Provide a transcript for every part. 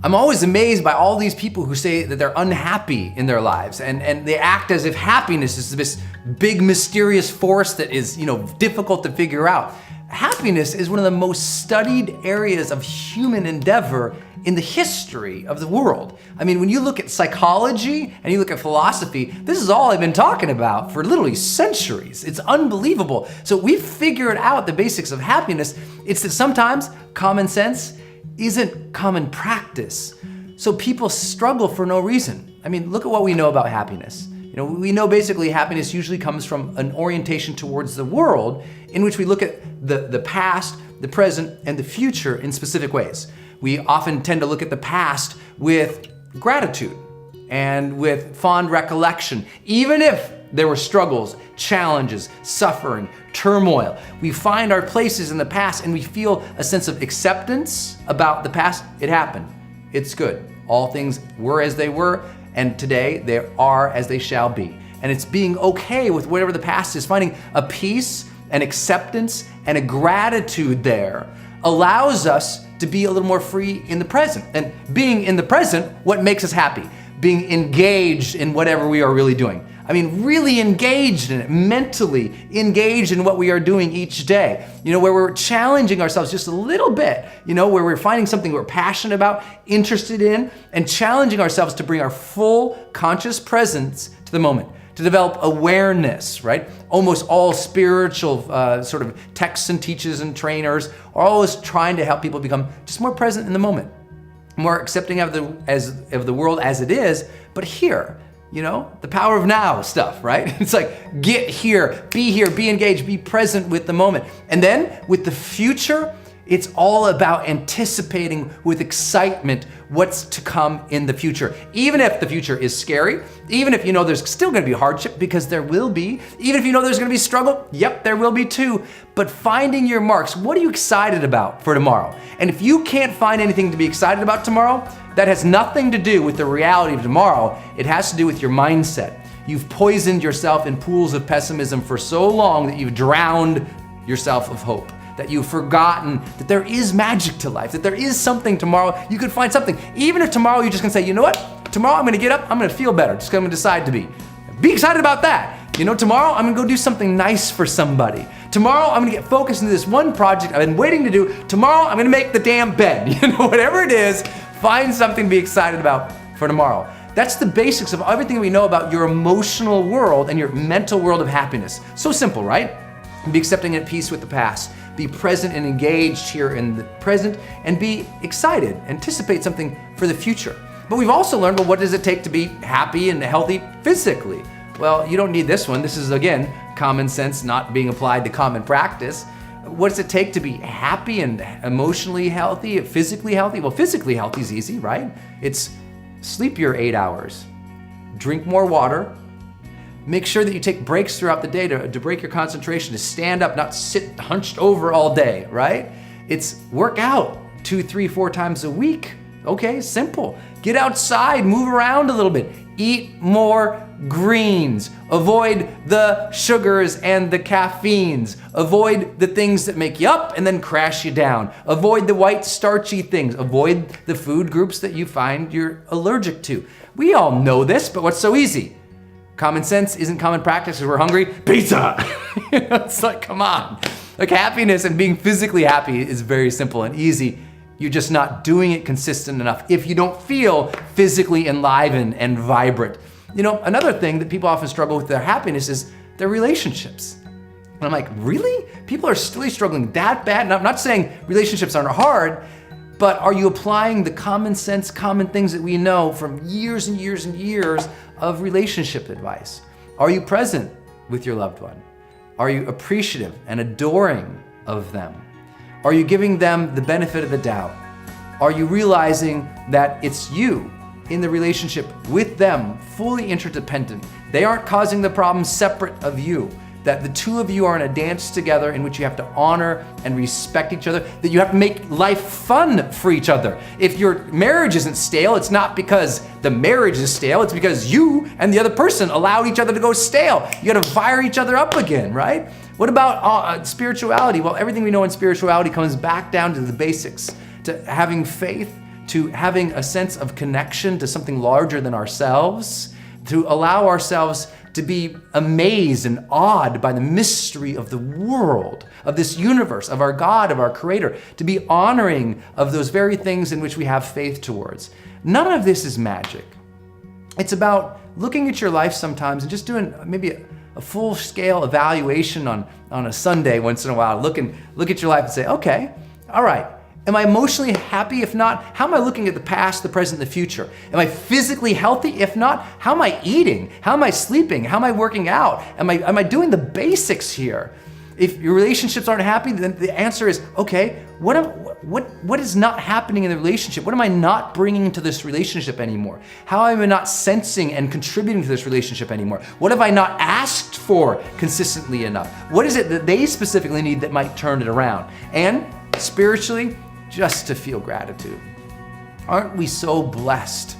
I'm always amazed by all these people who say that they're unhappy in their lives and they act as if happiness is this big mysterious force that is, difficult to figure out. Happiness is one of the most studied areas of human endeavor in the history of the world. I mean, when you look at psychology and you look at philosophy, this is all I've been talking about for literally centuries. It's unbelievable. So we've figured out the basics of happiness. It's that sometimes common sense isn't common practice. So people struggle for no reason. I mean, look at what we know about happiness. We know basically happiness usually comes from an orientation towards the world in which we look at the past, the present, and the future in specific ways. We often tend to look at the past with gratitude and with fond recollection, even if there were struggles, challenges, suffering, turmoil. We find our places in the past and we feel a sense of acceptance about the past. It happened. It's good. All things were as they were, and today they are as they shall be. And it's being okay with whatever the past is, finding a peace, an acceptance, and a gratitude there allows us to be a little more free in the present. And being in the present, what makes us happy? Being engaged in whatever we are really doing. I mean, really engaged in it, mentally engaged in what we are doing each day. Where we're challenging ourselves just a little bit, where we're finding something we're passionate about, interested in, and challenging ourselves to bring our full conscious presence to the moment, to develop awareness, right? Almost all spiritual sort of texts and teachers and trainers are always trying to help people become just more present in the moment, more accepting of the world as it is, but here. The power of now stuff, right? It's like, get here, be engaged, be present with the moment. And then with the future, it's all about anticipating with excitement what's to come in the future. Even if the future is scary, even if there's still gonna be hardship, because there will be, even if there's gonna be struggle, yep, there will be too. But finding your marks, what are you excited about for tomorrow? And if you can't find anything to be excited about tomorrow, that has nothing to do with the reality of tomorrow. It has to do with your mindset. You've poisoned yourself in pools of pessimism for so long that you've drowned yourself of hope, that you've forgotten that there is magic to life, that there is something tomorrow. You could find something. Even if tomorrow you're just gonna say, you know what? Tomorrow I'm gonna get up, I'm gonna feel better. Just gonna decide to be. Be excited about that. Tomorrow I'm gonna go do something nice for somebody. Tomorrow I'm gonna get focused into this one project I've been waiting to do. Tomorrow I'm gonna make the damn bed. Whatever it is, find something to be excited about for tomorrow. That's the basics of everything we know about your emotional world and your mental world of happiness. So simple, right? Be accepting and at peace with the past. Be present and engaged here in the present, and be excited, anticipate something for the future. But we've also learned, well, what does it take to be happy and healthy physically? Well, you don't need this one. This is, again, common sense not being applied to common practice. What does it take to be happy and emotionally healthy, physically healthy? Well, physically healthy is easy, right? It's sleep your 8 hours, drink more water, make sure that you take breaks throughout the day to break your concentration, to stand up, not sit hunched over all day, right? It's work out 2, 3, 4 times a week. Okay, simple. Get outside, move around a little bit, eat more greens, avoid the sugars and the caffeines, avoid the things that make you up and then crash you down, avoid the white starchy things, avoid the food groups that you find you're allergic to. We all know this, but what's so easy? Common sense isn't common practice because we're hungry. Pizza! It's like, come on. Like, happiness and being physically happy is very simple and easy. You're just not doing it consistent enough if you don't feel physically enlivened and vibrant. Another thing that people often struggle with their happiness is their relationships. And I'm like, really? People are still struggling that bad? And I'm not saying relationships aren't hard, but are you applying the common sense, common things that we know from years and years and years of relationship advice? Are you present with your loved one? Are you appreciative and adoring of them? Are you giving them the benefit of the doubt? Are you realizing that it's you in the relationship with them, fully interdependent? They aren't causing the problem separate of you. That the two of you are in a dance together in which you have to honor and respect each other, that you have to make life fun for each other. If your marriage isn't stale, it's not because the marriage is stale, it's because you and the other person allowed each other to go stale. You gotta fire each other up again, right? What about spirituality? Well, everything we know in spirituality comes back down to the basics, to having faith, to having a sense of connection to something larger than ourselves, to allow ourselves to be amazed and awed by the mystery of the world, of this universe, of our God, of our Creator, to be honoring of those very things in which we have faith towards. None of this is magic. It's about looking at your life sometimes and just doing maybe a full-scale evaluation on a Sunday once in a while. Look at your life and say, okay, all right, am I emotionally happy? If not, how am I looking at the past, the present, and the future? Am I physically healthy? If not, how am I eating? How am I sleeping? How am I working out? Am I doing the basics here? If your relationships aren't happy, then the answer is, okay, what is not happening in the relationship? What am I not bringing into this relationship anymore? How am I not sensing and contributing to this relationship anymore? What have I not asked for consistently enough? What is it that they specifically need that might turn it around? And spiritually, just to feel gratitude. Aren't we so blessed?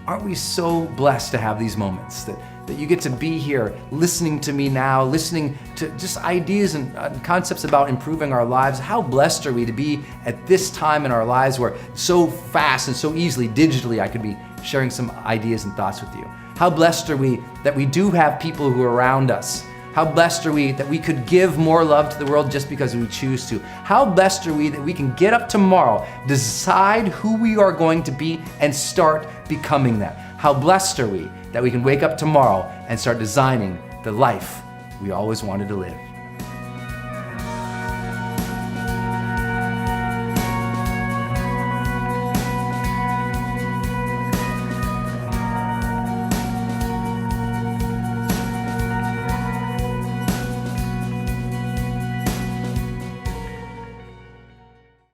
Aren't we so blessed to have these moments that you get to be here listening to me now, listening to just ideas and concepts about improving our lives? How blessed are we to be at this time in our lives where so fast and so easily digitally I could be sharing some ideas and thoughts with you? How blessed are we that we do have people who are around us? How blessed are we that we could give more love to the world just because we choose to? How blessed are we that we can get up tomorrow, decide who we are going to be, and start becoming that? How blessed are we that we can wake up tomorrow and start designing the life we always wanted to live?